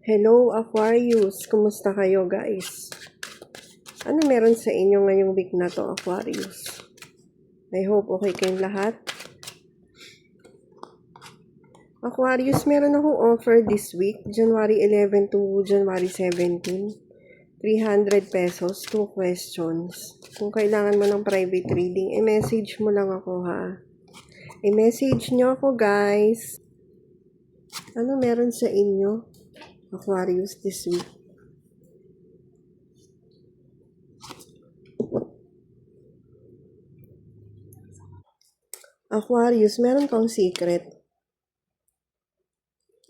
Hello Aquarius, kumusta kayo guys? Ano meron sa inyo ngayong week na to Aquarius? I hope okay kayong lahat. Aquarius, meron akong offer this week, January 11 to January 17. 300 pesos, 2 questions. Kung kailangan mo ng private reading, i-message mo lang ako ha. I-message nyo ako guys. Ano meron sa inyo Aquarius this week? Aquarius, meron kang secret.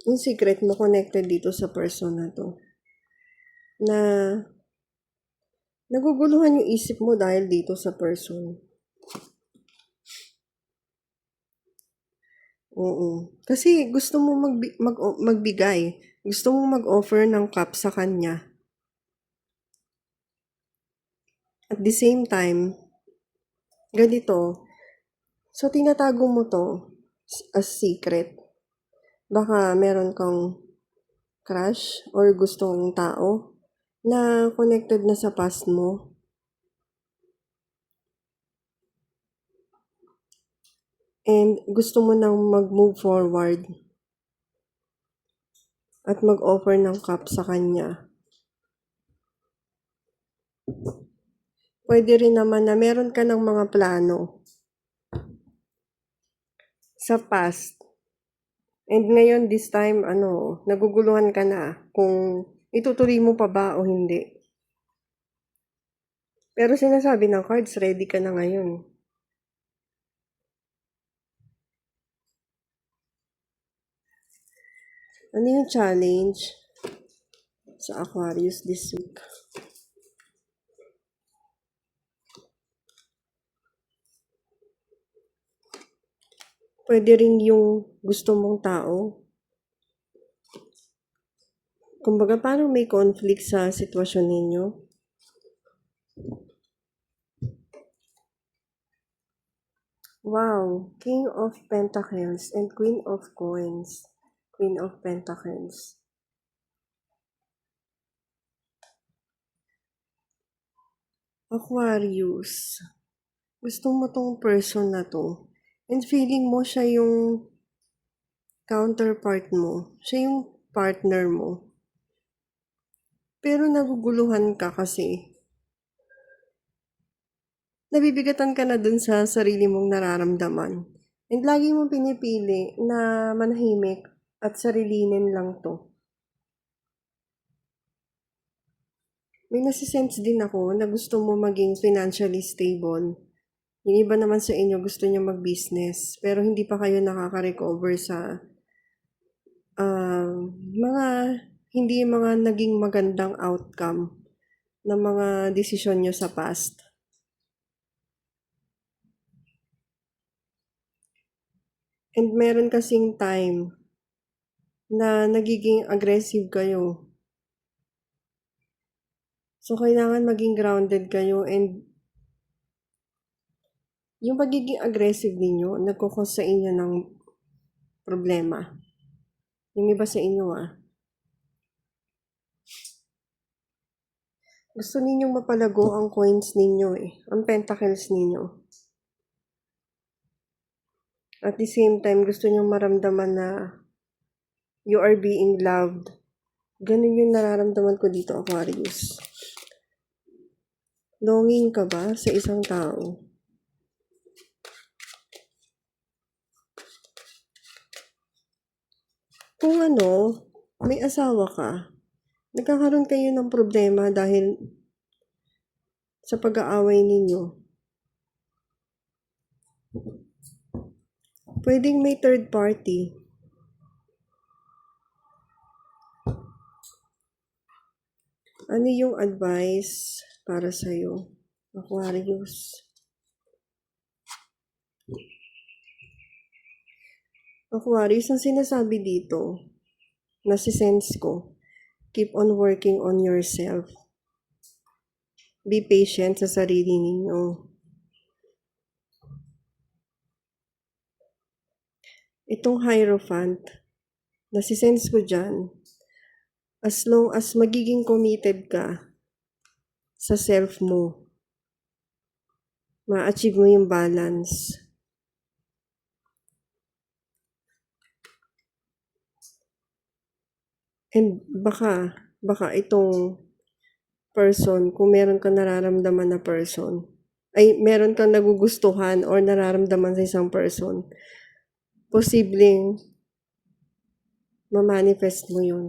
Yung secret mo connected dito sa person na to. Na naguguluhan yung isip mo dahil dito sa person. Oo. Kasi gusto mo magbigay. Gusto mo mag-offer ng cup sa kanya. At the same time, ganito. So, tinatago mo to as secret. Baka meron kang crush or gustong tao na connected na sa past mo. And gusto mo nang mag-move forward at mag-offer ng cup sa kanya. Pwede rin naman na meron ka ng mga plano sa past. And ngayon, this time, naguguluhan ka na kung itutuloy mo pa ba o hindi. Pero sinasabi ng cards, ready ka na ngayon. Ano yung challenge sa Aquarius this week? Pwede rin yung gusto mong tao. Kumbaga, parang may conflict sa sitwasyon ninyo. Wow, King of Pentacles and Queen of Coins. Queen of Pentacles. Aquarius, gusto mo tong person na to. And feeling mo siya yung counterpart mo. Siya yung partner mo. Pero naguguluhan ka kasi. Nabibigatan ka na dun sa sarili mong nararamdaman. And lagi mong pinipili na manahimik at sarilinin lang to. May nasisense din ako na gusto mo maging financially stable. Yung iba naman sa inyo gusto nyo mag-business pero hindi pa kayo nakaka-recover sa mga naging magandang outcome ng mga desisyon nyo sa past. And meron kasing time na nagiging aggressive kayo. So, kailangan maging grounded kayo and yung pagiging aggressive ninyo, nagkukos sa inyo ng problema. Yung iba sa inyo gusto ninyong mapalago ang coins ninyo ang pentacles ninyo. At the same time, gusto niyo maramdaman na you are being loved. Ganun yung nararamdaman ko dito, Aquarius. Longing ka ba sa isang tao? Kung may asawa ka, nagkakaroon kayo ng problema dahil sa pag-aaway ninyo. Pwedeng may third party. Ano yung advice para sa'yo, Aquarius? Aquarius, ang sinasabi dito, nasisense ko, keep on working on yourself. Be patient sa sarili ninyo. Itong Hierophant, nasisense ko dyan, As long as magiging committed ka sa self mo, ma-achieve mo yung balance. And baka itong person, kung meron kang nararamdaman na person, ay meron kang nagugustuhan or nararamdaman sa isang person, posibleng ma-manifest mo yun.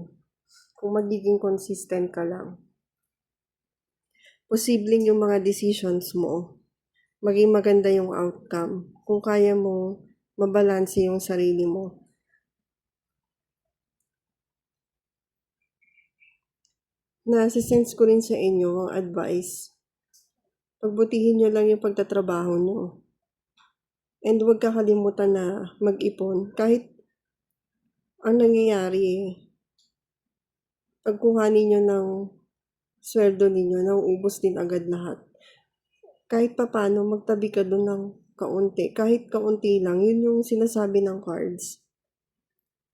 Kung magiging consistent ka lang. Posibleng yung mga decisions mo, maging maganda yung outcome. Kung kaya mo mabalanse yung sarili mo. Nasa-sense ko rin sa inyo ang advice. Pagbutihin nyo lang yung pagtatrabaho nyo. And huwag kakalimutan na mag-ipon. Kahit ang nangyayari, pagkuha ninyo ng sweldo ninyo, nauubos din agad lahat. Kahit papano, magtabi ka doon ng kaunti. Kahit kaunti lang, yun yung sinasabi ng cards.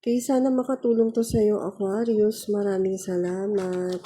Kaya sana makatulong to sa'yo, Aquarius. Maraming salamat.